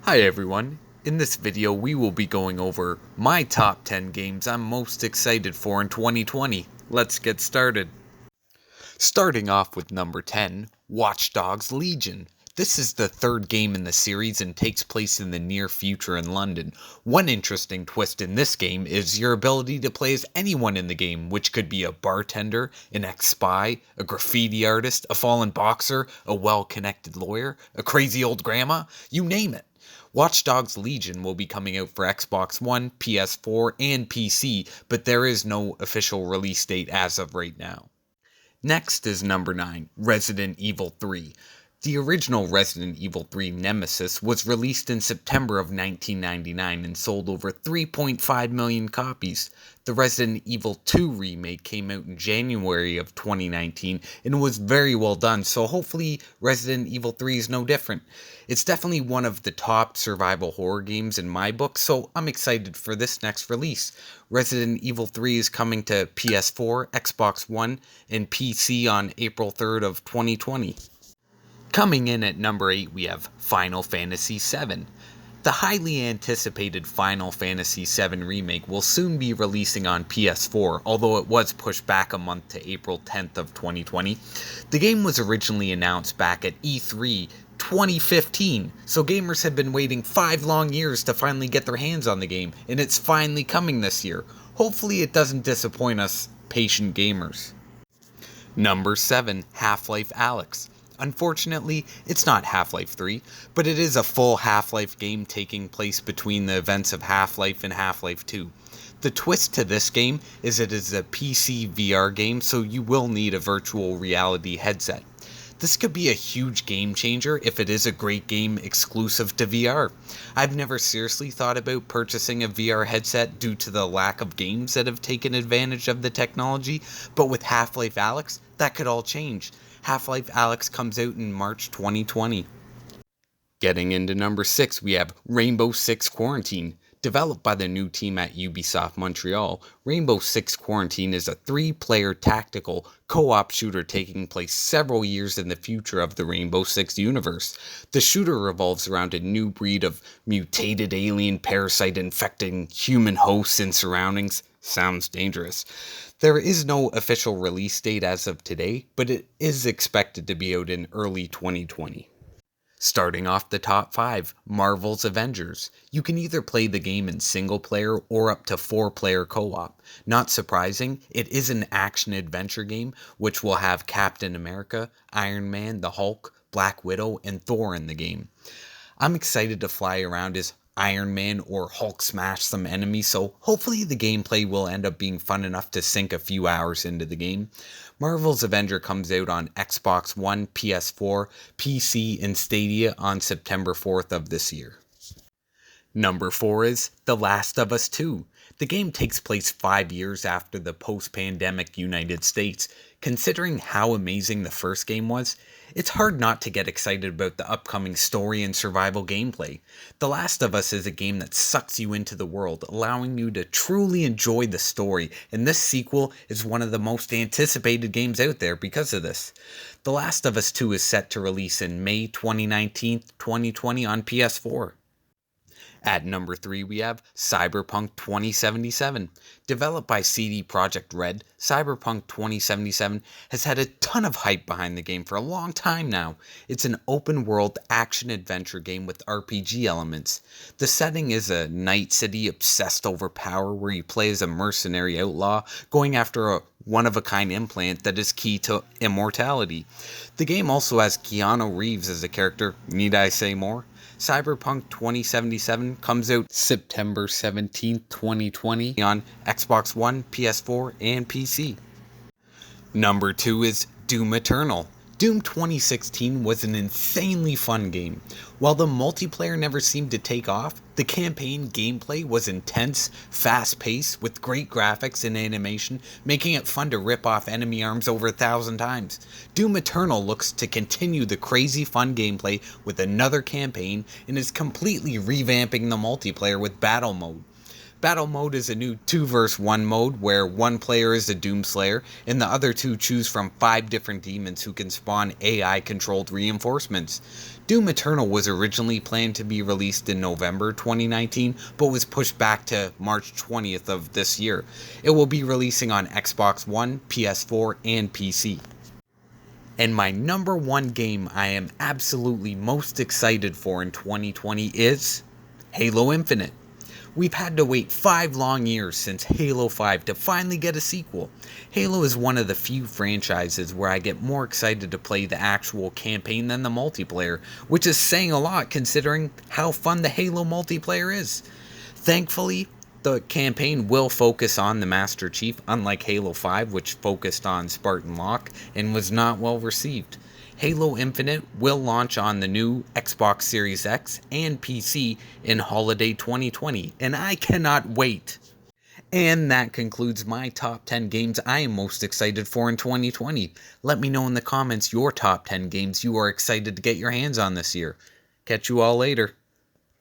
Hi everyone, in this video we will be going over my top 10 games I'm most excited for in 2020. Let's get started. Starting off with number 10, Watch Dogs Legion. This is the third game in the series and takes place in the near future in London. One interesting twist in this game is your ability to play as anyone in the game, which could be a bartender, an ex-spy, a graffiti artist, a fallen boxer, a well-connected lawyer, a crazy old grandma, you name it. Watch Dogs Legion will be coming out for Xbox One, PS4, and PC, but there is no official release date as of right now. Next is number 9, Resident Evil 3. The original Resident Evil 3 Nemesis was released in September of 1999 and sold over 3.5 million copies. The Resident Evil 2 remake came out in January of 2019 and was very well done, so hopefully Resident Evil 3 is no different. It's definitely one of the top survival horror games in my book, so I'm excited for this next release. Resident Evil 3 is coming to PS4, Xbox One, and PC on April 3rd of 2020. Coming in at number 8, we have Final Fantasy VII. The highly anticipated Final Fantasy VII remake will soon be releasing on PS4, although it was pushed back a month to April 10th of 2020. The game was originally announced back at E3 2015, so gamers have been waiting 5 long years to finally get their hands on the game, and it's finally coming this year. Hopefully it doesn't disappoint us patient gamers. Number 7, Half-Life Alyx. Unfortunately, it's not Half-Life 3, but it is a full Half-Life game taking place between the events of Half-Life and Half-Life 2. The twist to this game is it is a PC VR game, so you will need a virtual reality headset. This could be a huge game changer if it is a great game exclusive to VR. I've never seriously thought about purchasing a VR headset due to the lack of games that have taken advantage of the technology, but with Half-Life Alyx, that could all change. Half-Life Alyx comes out in March 2020. Getting into number 6, we have Rainbow Six Quarantine. Developed by the new team at Ubisoft Montreal, Rainbow Six Quarantine is a 3-player tactical co-op shooter taking place several years in the future of the Rainbow Six universe. The shooter revolves around a new breed of mutated alien parasite infecting human hosts and surroundings. Sounds dangerous. There is no official release date as of today, but it is expected to be out in early 2020. Starting off the top 5, Marvel's Avengers. You can either play the game in single player or up to 4-player co-op. Not surprising, it is an action-adventure game which will have Captain America, Iron Man, the Hulk, Black Widow, and Thor in the game. I'm excited to fly around as Iron Man or Hulk smash some enemies, so hopefully the gameplay will end up being fun enough to sink a few hours into the game. Marvel's Avenger comes out on Xbox One, PS4, PC, and Stadia on September 4th of this year. Number 4 is The Last of Us 2. The game takes place 5 years after the post-pandemic United States. Considering how amazing the first game was, it's hard not to get excited about the upcoming story and survival gameplay. The Last of Us is a game that sucks you into the world, allowing you to truly enjoy the story, and this sequel is one of the most anticipated games out there because of this. The Last of Us 2 is set to release in May 2019, 2020 on PS4. At number 3, we have Cyberpunk 2077. Developed by CD Projekt Red, Cyberpunk 2077 has had a ton of hype behind the game for a long time now. It's an open-world action-adventure game with RPG elements. The setting is a night city obsessed over power where you play as a mercenary outlaw going after a one-of-a-kind implant that is key to immortality. The game also has Keanu Reeves as a character. Need I say more? Cyberpunk 2077 comes out September 17, 2020 on Xbox One, PS4, and PC. Number 2 is Doom Eternal. Doom 2016 was an insanely fun game. While the multiplayer never seemed to take off, the campaign gameplay was intense, fast-paced, with great graphics and animation, making it fun to rip off enemy arms over 1,000 times. Doom Eternal looks to continue the crazy fun gameplay with another campaign and is completely revamping the multiplayer with battle mode. Battle mode is a new 2 vs 1 mode where one player is a Doomslayer and the other two choose from 5 different demons who can spawn AI controlled reinforcements. Doom Eternal was originally planned to be released in November 2019 but was pushed back to March 20th of this year. It will be releasing on Xbox One, PS4, and PC. And my number one game I am absolutely most excited for in 2020 is Halo Infinite. We've had to wait 5 long years since Halo 5 to finally get a sequel. Halo is one of the few franchises where I get more excited to play the actual campaign than the multiplayer, which is saying a lot considering how fun the Halo multiplayer is. Thankfully, the campaign will focus on the Master Chief, unlike Halo 5, which focused on Spartan Locke and was not well received. Halo Infinite will launch on the new Xbox Series X and PC in holiday 2020, and I cannot wait. And that concludes my top 10 games I am most excited for in 2020. Let me know in the comments your top 10 games you are excited to get your hands on this year. Catch you all later.